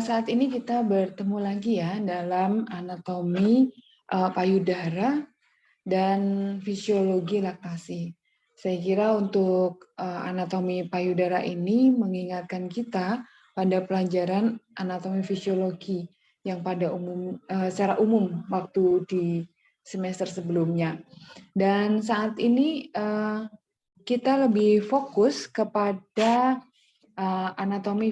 Saat ini kita bertemu lagi ya dalam anatomi payudara dan fisiologi laktasi. Saya kira untuk anatomi payudara ini mengingatkan kita pada pelajaran anatomi fisiologi yang secara umum waktu di semester sebelumnya. Dan saat ini kita lebih fokus kepada anatomi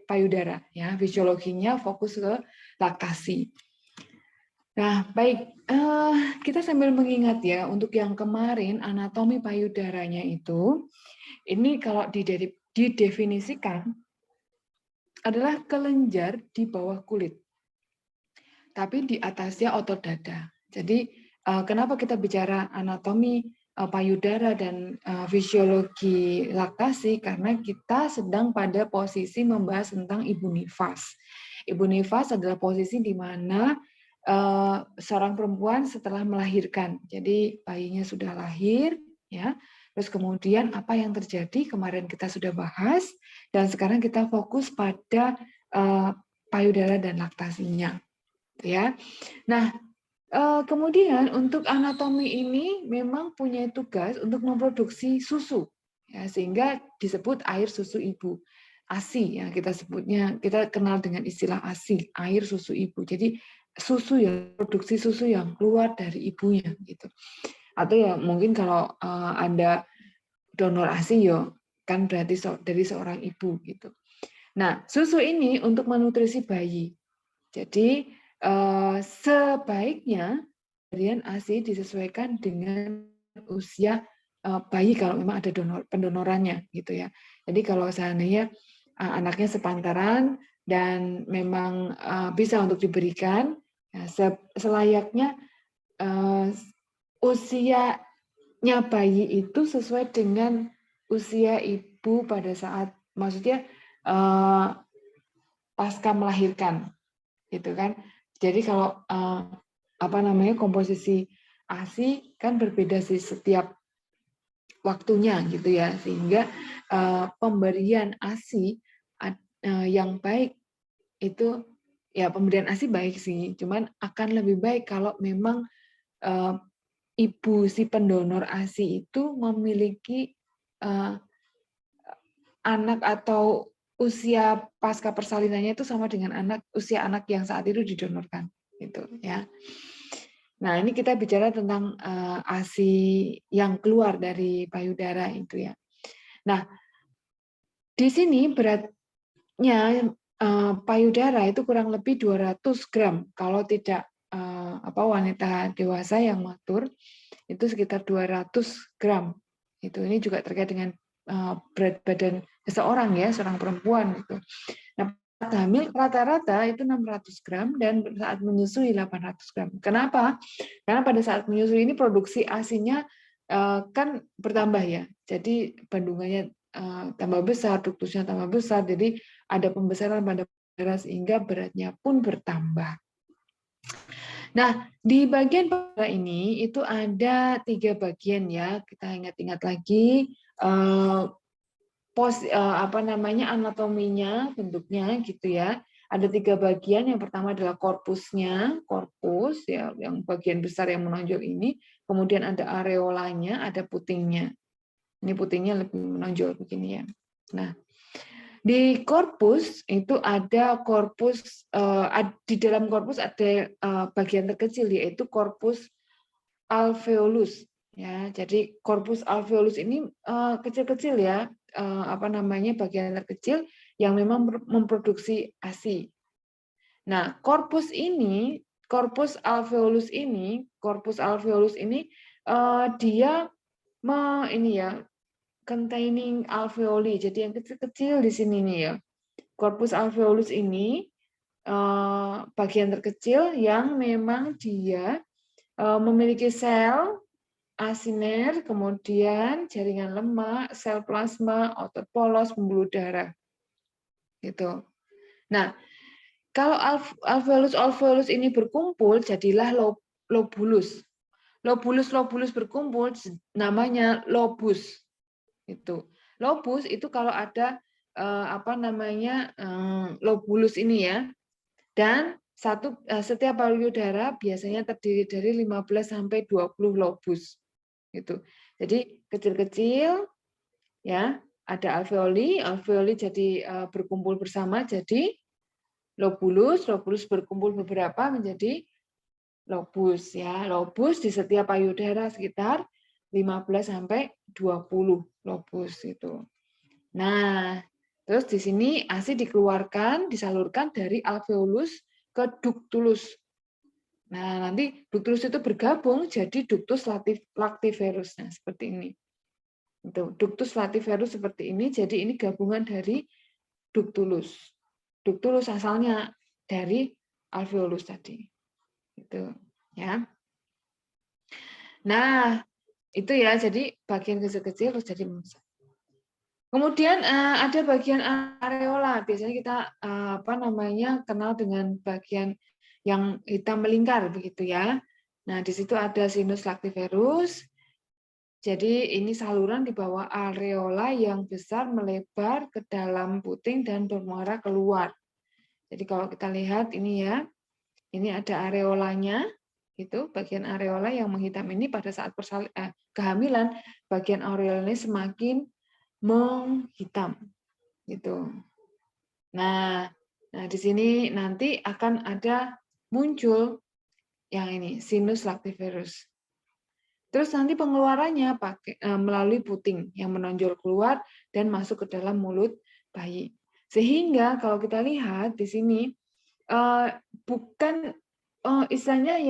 payudara ya, fisiologinya fokus ke laktasi. Nah, baik, kita sambil mengingat ya, untuk yang kemarin anatomi payudaranya itu, ini kalau didefinisikan adalah kelenjar di bawah kulit, tapi di atasnya otot dada. Jadi, kenapa kita bicara anatomi payudara dan fisiologi laktasi? Karena kita sedang pada posisi membahas tentang ibu nifas. Ibu nifas adalah posisi di mana seorang perempuan setelah melahirkan. Jadi bayinya sudah lahir, ya. Terus kemudian apa yang terjadi? Kemarin kita sudah bahas, dan sekarang kita fokus pada payudara dan laktasinya, ya. Nah, kemudian untuk anatomi ini memang punya tugas untuk memproduksi susu, ya, sehingga disebut air susu ibu. ASI ya kita sebutnya, kita kenal dengan istilah ASI, air susu ibu. Jadi susu yang produksi susu yang keluar dari ibunya gitu. Atau ya mungkin kalau ada donor ASI ya kan berarti dari seorang ibu gitu. Nah, susu ini untuk menutrisi bayi. Jadi sebaiknya pemberian ASI disesuaikan dengan usia bayi kalau memang ada pendonorannya gitu ya. Jadi kalau seandainya anaknya sepantaran dan memang bisa untuk diberikan, ya, selayaknya usianya bayi itu sesuai dengan usia ibu pada saat, maksudnya pasca melahirkan, gitu kan. Jadi kalau komposisi ASI kan berbeda sih setiap waktunya gitu ya, sehingga pemberian ASI yang baik itu ya, pemberian ASI baik sih, cuman akan lebih baik kalau memang ibu si pendonor ASI itu memiliki anak atau usia pasca persalinannya itu sama dengan usia anak yang saat itu didonorkan gitu ya. Nah, ini kita bicara tentang ASI yang keluar dari payudara itu ya. Nah, di sini beratnya payudara itu kurang lebih 200 gram. Kalau tidak wanita dewasa yang matur itu sekitar 200 gram. Ini juga terkait dengan berat badan seseorang ya, seorang perempuan gitu. Nah, saat hamil rata-rata itu 600 gram dan saat menyusui 800 gram. Kenapa? Karena pada saat menyusui ini produksi ASI-nya kan bertambah ya. Jadi bandungannya tambah besar, duktusnya tambah besar, jadi ada pembesaran pada payudara sehingga beratnya pun bertambah. Nah, di bagian payudara ini itu ada 3 bagian ya. Kita ingat-ingat lagi anatominya, bentuknya gitu ya. Ada 3 bagian. Yang pertama adalah korpusnya, korpus ya, yang bagian besar yang menonjol ini. Kemudian ada areolanya, ada putingnya. Ini putingnya lebih menonjol begini ya. Nah, di korpus itu ada korpus, di dalam korpus ada bagian terkecil yaitu korpus alveolus ya. Jadi korpus alveolus ini kecil-kecil ya, bagian terkecil yang memang memproduksi ASI. Nah, korpus alveolus ini dia containing alveoli. Jadi yang kecil-kecil di sini nih ya. Korpus alveolus ini bagian terkecil yang memang dia memiliki sel asiner, kemudian jaringan lemak, sel plasma, otot polos, pembuluh darah. Gitu. Nah, kalau alveolus ini berkumpul jadilah lobulus. Lobulus berkumpul namanya lobus. Itu. Lobus itu kalau ada lobulus ini ya. Dan setiap payudara biasanya terdiri dari 15 sampai 20 lobus. Gitu. Jadi kecil-kecil ya, ada alveoli jadi berkumpul bersama jadi lobulus berkumpul beberapa menjadi lobus ya. Lobus di setiap payudara sekitar 15 sampai 20 lobus itu. Nah, terus di sini ASI disalurkan dari alveolus ke ductus. Nah, nanti ductus itu bergabung jadi ductus lactiferus. Nah, seperti ini. Itu, ductus lactiferus seperti ini, jadi ini gabungan dari ductulus. Ductulus asalnya dari alveolus tadi. Itu, ya. Nah, itu ya, jadi bagian kecil-kecil terus jadi membesar. Kemudian ada bagian areola. Biasanya kita kenal dengan bagian yang hitam melingkar begitu ya. Nah, di situ ada sinus lactiferus. Jadi ini saluran di bawah areola yang besar melebar ke dalam puting dan bermuara keluar. Jadi kalau kita lihat ini ya, ini ada areolanya, itu bagian areola yang menghitam ini pada saat kehamilan, bagian areola ini semakin menghitam gitu. Nah, di sini nanti akan ada muncul yang ini sinus lactiferus. Terus nanti pengeluarannya melalui puting yang menonjol keluar dan masuk ke dalam mulut bayi. Sehingga kalau kita lihat di sini bukan istilahnya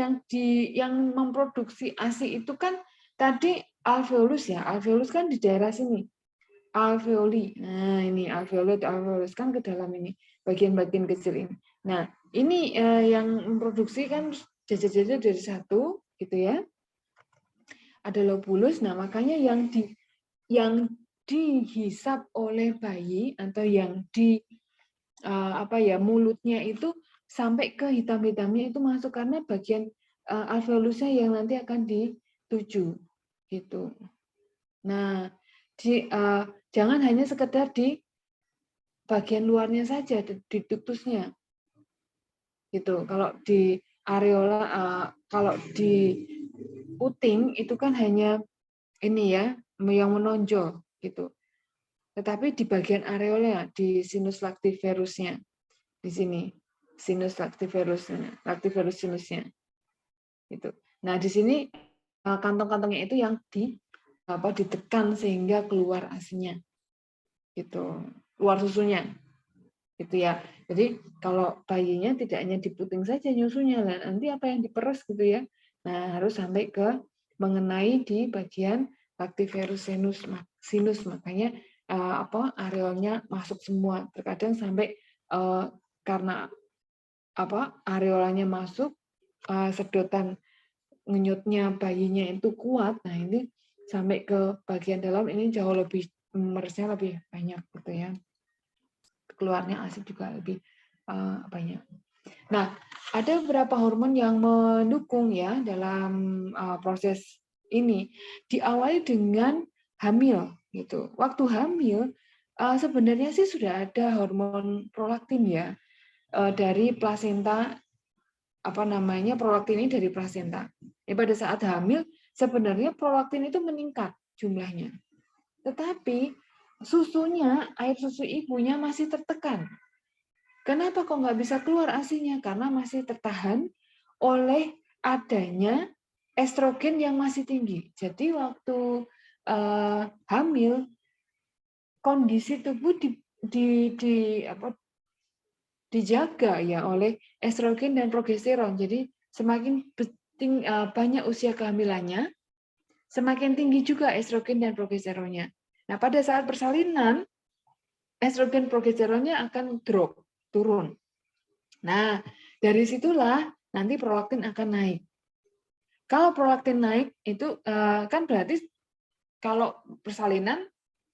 yang memproduksi ASI itu kan tadi alveolus ya. Alveolus kan di daerah sini. Alveoli. Nah, ini alveolus kan ke dalam ini, bagian-bagian kecil ini. Nah, ini yang memproduksi kan jajar-jajar dari satu, gitu ya. Ada lobulus. Nah, makanya yang dihisap oleh bayi atau yang mulutnya itu sampai ke hitam-hitamnya itu masuk karena bagian alveolusnya yang nanti akan dituju, gitu. Nah, jangan hanya sekedar di bagian luarnya saja, di ductusnya. Gitu. Kalau di areola, kalau di puting itu kan hanya ini ya, yang menonjol gitu. Tetapi di bagian areola, di sinus lactiferusnya, di sini sinus lactiferusnya, lactiferus sinusnya. Gitu. Nah, di sini kantong-kantongnya itu yang ditekan sehingga keluar ASI-nya. Gitu. Keluar susunya. Gitu ya. Jadi kalau bayinya tidak hanya di puting saja nyusunya, nanti apa yang diperes gitu ya. Nah, harus sampai ke mengenai di bagian lactiferus sinus, makanya areolnya masuk semua. Terkadang sampai karena areolanya masuk, sedotan ngenyutnya bayinya itu kuat. Nah, ini sampai ke bagian dalam ini jauh lebih meresnya lebih banyak gitu ya. Keluarnya ASI juga lebih banyak. Nah, ada beberapa hormon yang mendukung ya dalam proses ini. Diawali dengan hamil gitu. Waktu hamil sebenarnya sih sudah ada hormon prolaktin ya dari plasenta, prolaktin ini dari plasenta. Pada saat hamil sebenarnya prolaktin itu meningkat jumlahnya. Tetapi susunya, air susu ibunya masih tertekan. Kenapa kok nggak bisa keluar ASI-nya? Karena masih tertahan oleh adanya estrogen yang masih tinggi. Jadi waktu hamil, kondisi tubuh dijaga ya oleh estrogen dan progesteron. Jadi semakin banyak usia kehamilannya, semakin tinggi juga estrogen dan progesteronnya. Nah, pada saat persalinan, estrogen progesteronnya akan turun. Nah, dari situlah nanti prolaktin akan naik. Kalau prolaktin naik, itu kan berarti kalau persalinan,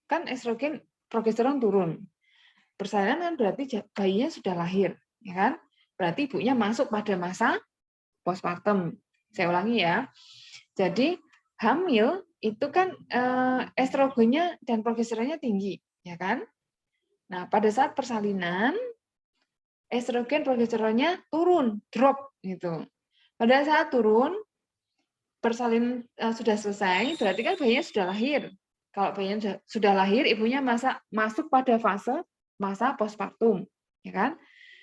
kan estrogen progesteron turun. Persalinan kan berarti bayinya sudah lahir, ya kan? Berarti ibunya masuk pada masa postpartum. Saya ulangi ya. Jadi hamil itu kan estrogennya dan progesteronnya tinggi, ya kan? Nah, pada saat persalinan, estrogen progesteronnya turun, drop gitu. Pada saat turun, persalinan sudah selesai, berarti kan bayinya sudah lahir. Kalau bayinya sudah lahir, ibunya masuk pada fase masa postpartum, ya kan?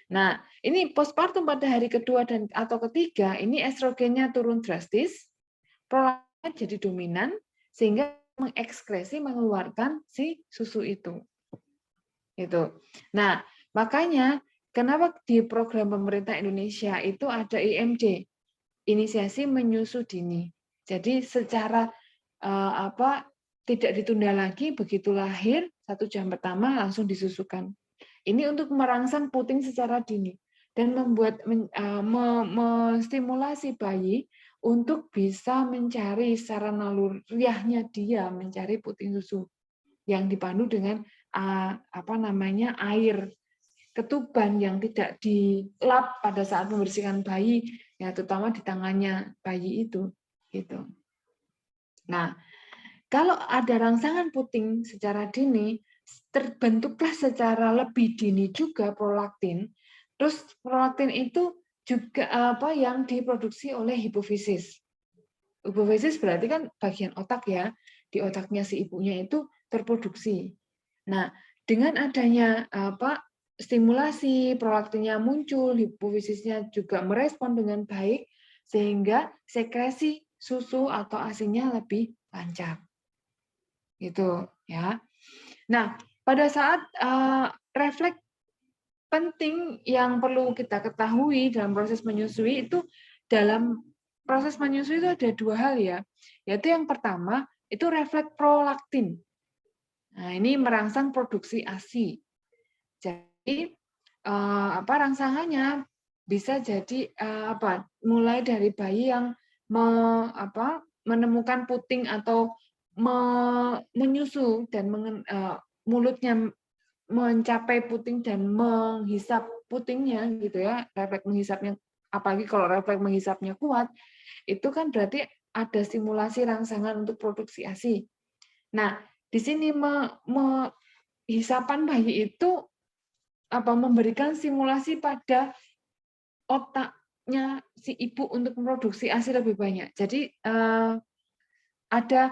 Nah, ini postpartum pada hari kedua dan atau ketiga, ini estrogennya turun drastis, prolaktin jadi dominan, sehingga mengekskresi, mengeluarkan si susu itu. Gitu. Nah, makanya kenapa di program pemerintah Indonesia itu ada IMD, inisiasi menyusu dini. Jadi secara tidak ditunda lagi, begitu lahir 1 jam pertama langsung disusukan. Ini untuk merangsang puting secara dini dan menstimulasi bayi untuk bisa mencari secara naluriahnya dia mencari puting susu yang dipandu dengan air ketuban yang tidak dilap pada saat membersihkan bayi, ya terutama di tangannya bayi itu, gitu. Nah, kalau ada rangsangan puting secara dini, terbentuklah secara lebih dini juga prolaktin. Terus prolaktin itu juga yang diproduksi oleh hipofisis. Hipofisis berarti kan bagian otak ya, di otaknya si ibunya itu terproduksi. Nah, dengan adanya stimulasi prolaktinnya muncul, hipofisisnya juga merespon dengan baik, sehingga sekresi susu atau ASI-nya lebih lancar. Gitu ya. Nah, pada saat refleks penting yang perlu kita ketahui dalam proses menyusui itu, dalam proses menyusui itu ada 2 hal ya. Yaitu yang pertama itu refleks prolaktin. Nah, ini merangsang produksi ASI. Jadi rangsangannya bisa jadi mulai dari bayi yang menemukan puting atau menyusu dan mulutnya mencapai puting dan menghisap putingnya gitu ya, refleks menghisapnya, apalagi kalau refleks menghisapnya kuat, itu kan berarti ada stimulasi rangsangan untuk produksi ASI. Nah, di sini hisapan bayi itu memberikan stimulasi pada otaknya si ibu untuk memproduksi ASI lebih banyak. Jadi ada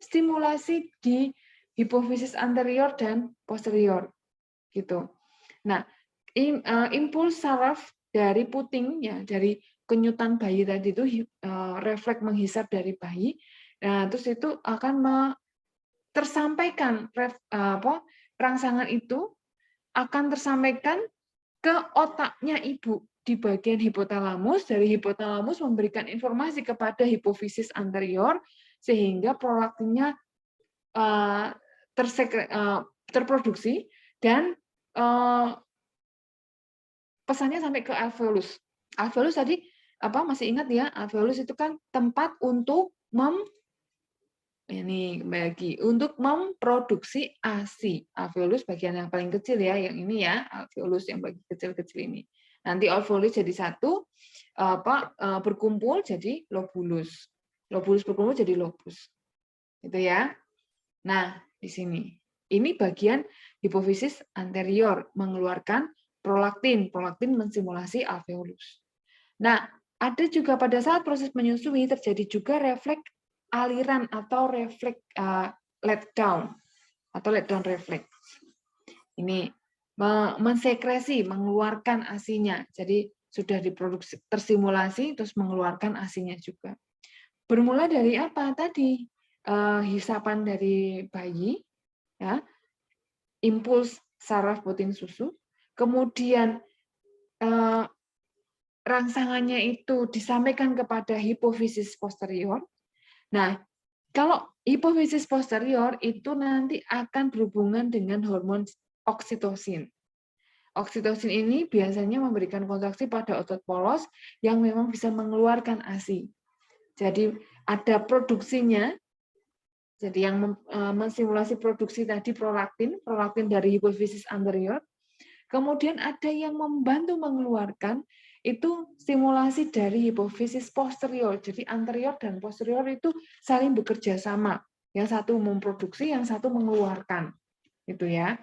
stimulasi di hipofisis anterior dan posterior gitu. Nah, impuls saraf dari puting ya, dari kenyutan bayi tadi itu refleks menghisap dari bayi. Nah, terus itu akan tersampaikan rangsangan itu akan tersampaikan ke otaknya ibu di bagian hipotalamus. Dari hipotalamus memberikan informasi kepada hipofisis anterior sehingga prolaktinnya terproduksi dan pesannya sampai ke alveolus. Alveolus tadi masih ingat ya? Alveolus itu kan tempat untuk untuk memproduksi ASI. Alveolus bagian yang paling kecil ya, yang ini ya, alveolus yang bagian kecil-kecil ini. Nanti alveolus jadi satu, berkumpul jadi lobulus. Lobulus berkumpul jadi lobus. Gitu ya. Nah, di sini. Ini bagian hipofisis anterior mengeluarkan prolaktin. Prolaktin menstimulasi alveolus. Nah, ada juga pada saat proses menyusui terjadi juga refleks aliran atau refleks let down refleks. Ini mensekresi, mengeluarkan ASI-nya. Jadi sudah diproduksi, tersimulasi, terus mengeluarkan ASI-nya juga. Bermula dari apa tadi? Hisapan dari bayi, ya, impuls saraf puting susu, kemudian rangsangannya itu disampaikan kepada hipofisis posterior. Nah, kalau hipofisis posterior itu nanti akan berhubungan dengan hormon oksitosin. Oksitosin ini biasanya memberikan kontraksi pada otot polos yang memang bisa mengeluarkan ASI. Jadi ada produksinya, jadi yang menstimulasi produksi tadi prolaktin dari hipofisis anterior. Kemudian ada yang membantu mengeluarkan itu stimulasi dari hipofisis posterior. Jadi anterior dan posterior itu saling bekerja sama. Yang satu memproduksi, yang satu mengeluarkan. Gitu ya.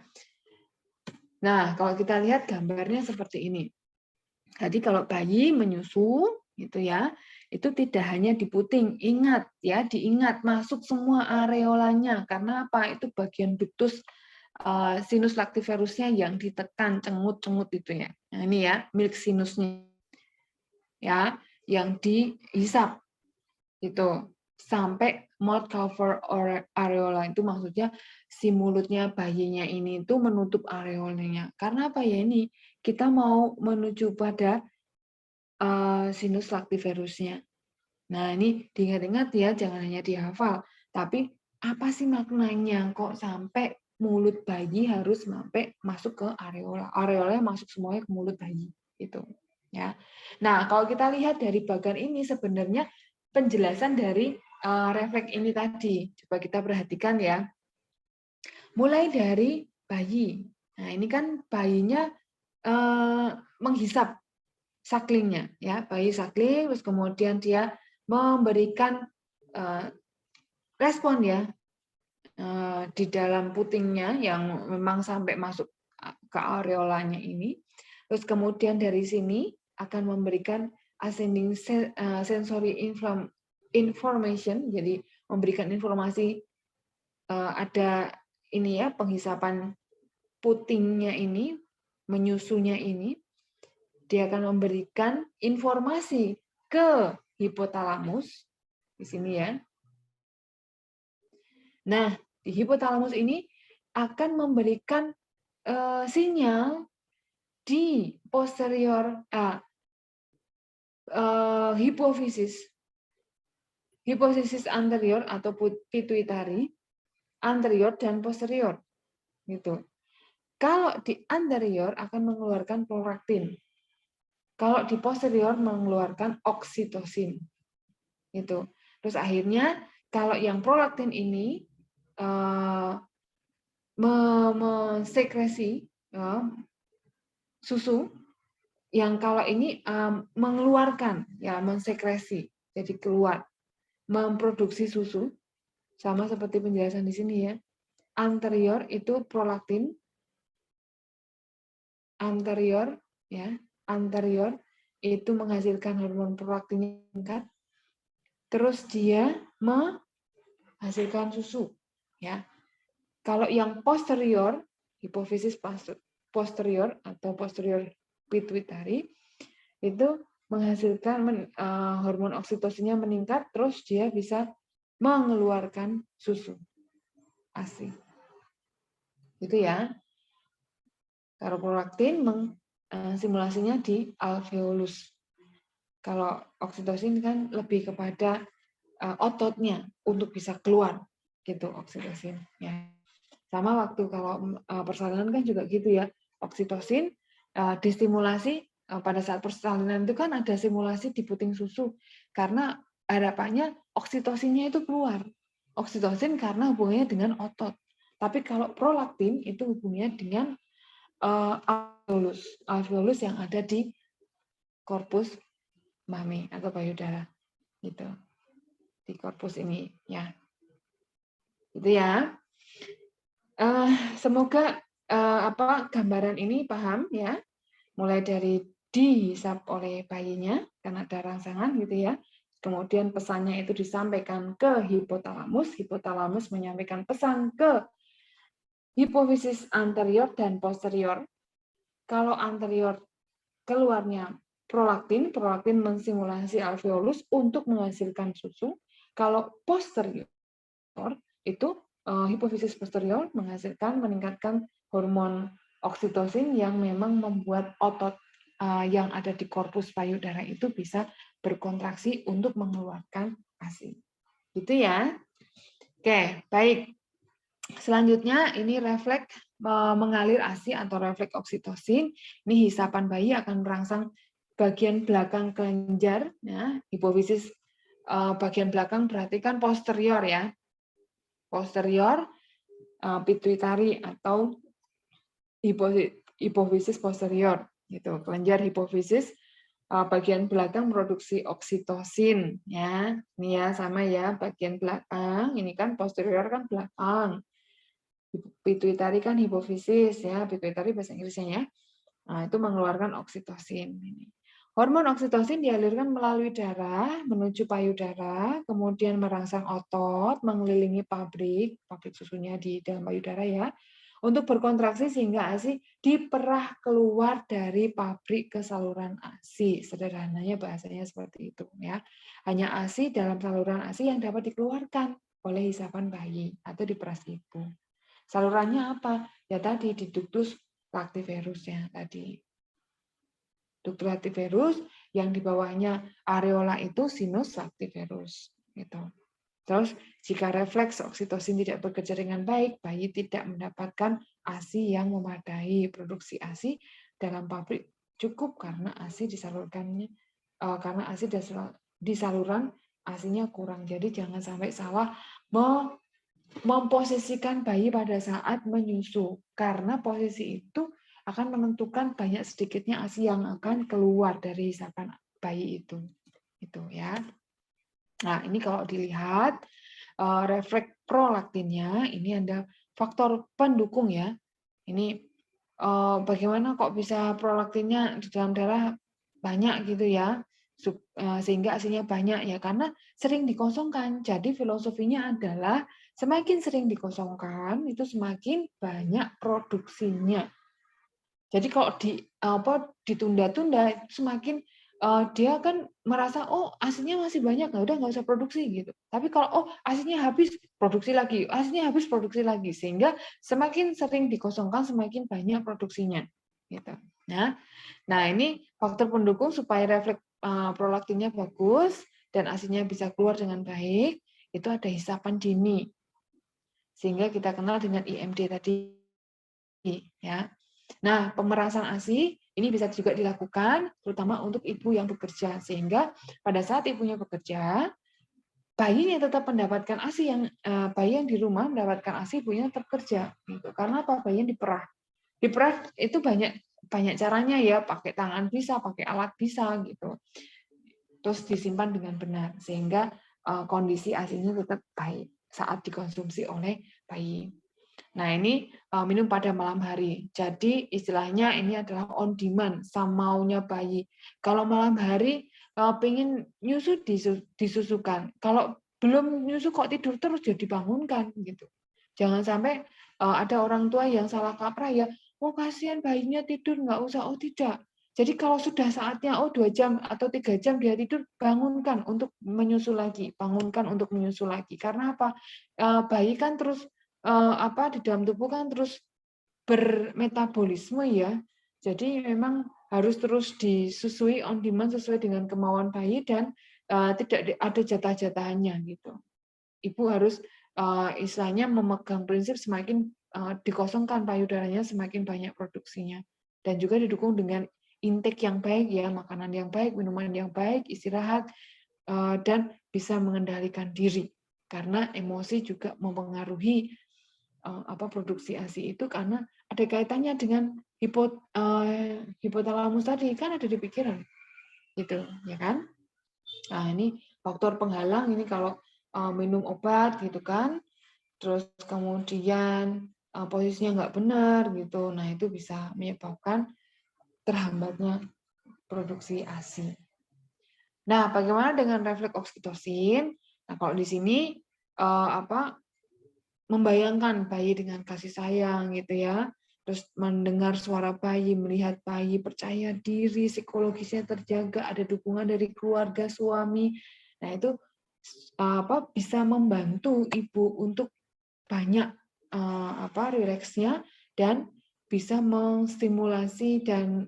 Nah, kalau kita lihat gambarnya seperti ini. Jadi kalau bayi menyusu gitu ya, itu tidak hanya di puting, ingat ya, diingat masuk semua areolanya karena apa? Itu bagian ductus sinus lactiferusnya yang ditekan cengut-cengut itu ya. Nah, ini ya, milk sinusnya ya, yang dihisap itu sampai mouth cover areola itu maksudnya si mulutnya bayinya ini itu menutup areolanya. Karena apa ya ini? Kita mau menuju pada sinus lactiferusnya. Nah, ini diingat-ingat ya, jangan hanya dihafal, tapi apa sih maknanya kok sampai mulut bayi harus sampai masuk ke areola. Areolanya masuk semuanya ke mulut bayi itu, ya. Nah, kalau kita lihat dari bagan ini sebenarnya penjelasan dari refleks ini tadi. Coba kita perhatikan ya. Mulai dari bayi. Nah, ini kan bayinya menghisap sucklingnya ya, bayi suckling, terus kemudian dia memberikan respon ya di dalam putingnya yang memang sampai masuk ke areolanya ini. Terus kemudian dari sini akan memberikan ascending sensory information, jadi memberikan informasi ada ini ya penghisapan putingnya ini, menyusunya ini. Dia akan memberikan informasi ke hipotalamus di sini ya. Nah, di hipotalamus ini akan memberikan sinyal di posterior hipofisis anterior atau pituitari anterior dan posterior gitu. Kalau di anterior akan mengeluarkan prolaktin. Kalau di posterior mengeluarkan oksitosin. Itu. Terus akhirnya kalau yang prolaktin ini mensekresi susu, yang kalau ini mengeluarkan ya mensekresi, jadi keluar, memproduksi susu, sama seperti penjelasan di sini ya. Anterior itu prolaktin, anterior ya, anterior itu menghasilkan hormon prolaktin meningkat, terus dia menghasilkan susu ya. Kalau yang posterior, hipofisis posterior atau posterior pituitari itu menghasilkan hormon oksitosinnya meningkat, terus dia bisa mengeluarkan susu ASI. Itu ya. Kalau prolaktin simulasinya di alveolus. Kalau oksitosin kan lebih kepada ototnya untuk bisa keluar gitu oksitosin ya. Sama waktu kalau persalinan kan juga gitu ya. Oksitosin distimulasi pada saat persalinan itu kan ada simulasi di puting susu karena harapannya oksitosinnya itu keluar. Oksitosin karena hubungannya dengan otot. Tapi kalau prolaktin itu hubungannya dengan alveolus yang ada di korpus mami atau payudara gitu. Di korpus ini ya. Itu ya. Semoga gambaran ini paham ya, mulai dari dihisap oleh bayinya karena ada rangsangan gitu ya, kemudian pesannya itu disampaikan ke hipotalamus, hipotalamus menyampaikan pesan ke hipofisis anterior dan posterior. Kalau anterior keluarnya prolaktin, prolaktin mensimulasi alveolus untuk menghasilkan susu. Kalau posterior itu hipofisis posterior meningkatkan hormon oksitosin yang memang membuat otot yang ada di korpus payudara itu bisa berkontraksi untuk mengeluarkan ASI. Gitu ya. Oke, baik. Selanjutnya ini refleks mengalir ASI atau refleks oksitosin. Ini hisapan bayi akan merangsang bagian belakang kelenjar, ya, hipofisis bagian belakang berarti kan posterior ya. Posterior, pituitari atau hipofisis posterior gitu. Kelenjar hipofisis bagian belakang produksi oksitosin ya. Ini ya sama ya, bagian belakang ini kan posterior kan belakang. pituitari kan hipofisis ya, pituitari bahasa Inggrisnya ya. Nah, itu mengeluarkan oksitosin. Hormon oksitosin dialirkan melalui darah menuju payudara, kemudian merangsang otot, mengelilingi pabrik susunya di dalam payudara ya, untuk berkontraksi sehingga ASI diperah keluar dari pabrik ke saluran ASI. Sederhananya bahasanya seperti itu ya. Hanya ASI dalam saluran ASI yang dapat dikeluarkan oleh hisapan bayi atau diperas ibu. Salurannya apa? Ya tadi di ductus lactiferus ya tadi. Ductus lactiferus yang di bawahnya areola itu sinus lactiferus gitu. Terus jika refleks oksitosin tidak bekerja dengan baik, bayi tidak mendapatkan ASI yang memadai. Produksi ASI dalam pabrik cukup karena ASI disalurkannya karena ASI di saluran ASI-nya kurang. Jadi jangan sampai salah memposisikan bayi pada saat menyusu karena posisi itu akan menentukan banyak sedikitnya ASI yang akan keluar dari hisapan bayi itu ya. Nah, ini kalau dilihat refleks prolaktinnya ini ada faktor pendukung ya. Ini bagaimana kok bisa prolaktinnya di dalam darah banyak gitu ya. Sehingga ASInya banyak ya karena sering dikosongkan. Jadi filosofinya adalah semakin sering dikosongkan itu semakin banyak produksinya. Jadi kalau ditunda-tunda semakin dia kan merasa ASInya masih banyak, udah nggak usah produksi gitu. Tapi kalau ASInya habis produksi lagi, ASInya habis produksi lagi, sehingga semakin sering dikosongkan semakin banyak produksinya. Gitu. Nah ini faktor pendukung supaya refleks prolaktinnya bagus dan ASInya bisa keluar dengan baik itu ada hisapan dini, sehingga kita kenal dengan IMD tadi ya. Nah, pemerasan ASI ini bisa juga dilakukan terutama untuk ibu yang bekerja sehingga pada saat ibunya bekerja bayinya tetap mendapatkan ASI bayi yang di rumah mendapatkan ASI, ibunya tetap kerja gitu. Karena apa? Bayinya diperah. Diperah itu banyak caranya ya, pakai tangan bisa, pakai alat bisa gitu. Terus disimpan dengan benar sehingga kondisi ASI-nya tetap baik saat dikonsumsi oleh bayi. Nah, ini minum pada malam hari. Jadi istilahnya ini adalah on demand, samaunya bayi. Kalau malam hari pengen nyusu disusukan. Kalau belum nyusu kok tidur terus jadi dibangunkan gitu. Jangan sampai ada orang tua yang salah kaprah ya, kasihan bayinya tidur nggak usah. Tidak. Jadi kalau sudah saatnya 2 jam atau 3 jam dia tidur, bangunkan untuk menyusu lagi, bangunkan untuk menyusu lagi. Karena apa? Bayi kan terus di dalam tubuh kan terus bermetabolisme ya. Jadi memang harus terus disusui on demand sesuai dengan kemauan bayi dan tidak ada jatah-jatahannya gitu. Ibu harus istilahnya memegang prinsip semakin dikosongkan payudaranya semakin banyak produksinya dan juga didukung dengan intake yang baik ya, makanan yang baik, minuman yang baik, istirahat dan bisa mengendalikan diri karena emosi juga mempengaruhi produksi ASI itu karena ada kaitannya dengan hipotalamus tadi kan ada di pikiran gitu ya kan. Nah ini faktor penghalang ini kalau minum obat gitu kan, terus kemudian posisinya nggak benar gitu, nah itu bisa menyebabkan terhambatnya produksi ASI. Nah bagaimana dengan refleks oksitosin? Nah kalau di sini membayangkan bayi dengan kasih sayang gitu ya, terus mendengar suara bayi, melihat bayi percaya diri, psikologisnya terjaga, ada dukungan dari keluarga suami. Nah itu bisa membantu ibu untuk banyak rileksnya dan bisa menstimulasi dan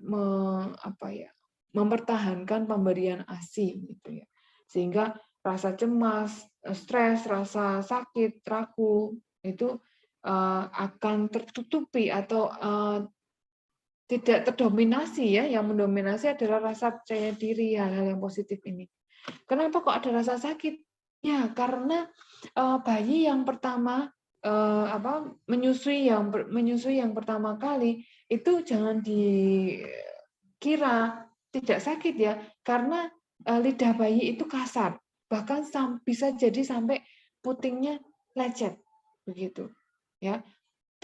mempertahankan pemberian ASI gitu ya. Sehingga rasa cemas, stres, rasa sakit, ragu itu akan tertutupi atau tidak terdominasi ya. Yang mendominasi adalah rasa percaya diri, hal-hal yang positif ini. Kenapa kok ada rasa sakit? Ya karena bayi yang pertama menyusui yang pertama kali itu jangan dikira tidak sakit ya, karena lidah bayi itu kasar, bahkan bisa jadi sampai putingnya lecet begitu ya.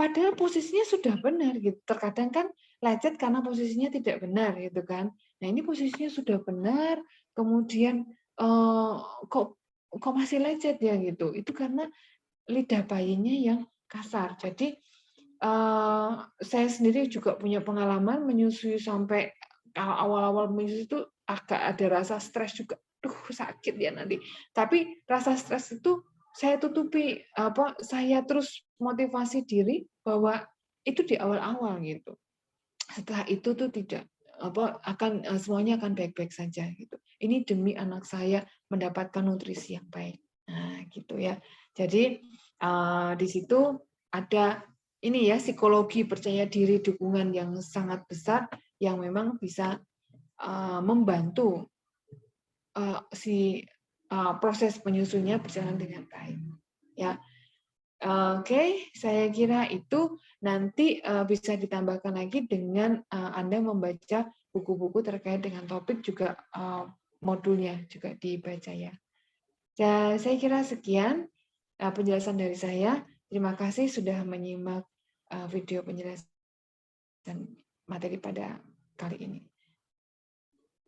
padahal posisinya sudah benar gitu. Terkadang kan lecet karena posisinya tidak benar gitu kan. Nah, ini posisinya sudah benar, kemudian kok masih lecet ya gitu. Itu karena lidah bayinya yang kasar. Jadi saya sendiri juga punya pengalaman menyusui sampai awal-awal menyusui itu agak ada rasa stres juga. Duh, sakit ya nanti. Tapi rasa stres itu saya tutupi, saya terus motivasi diri bahwa itu di awal-awal gitu. Setelah itu tuh tidak semuanya akan baik-baik saja gitu. Ini demi anak saya mendapatkan nutrisi yang baik. Nah, gitu ya. Jadi di situ ada ini ya, psikologi percaya diri, dukungan yang sangat besar yang memang bisa membantu proses penyusunnya berjalan dengan baik. Ya, oke, saya kira itu nanti bisa ditambahkan lagi dengan Anda membaca buku-buku terkait dengan topik juga modulnya juga dibaca ya. Saya kira sekian penjelasan dari saya. Terima kasih sudah menyimak video penjelasan materi pada kali ini.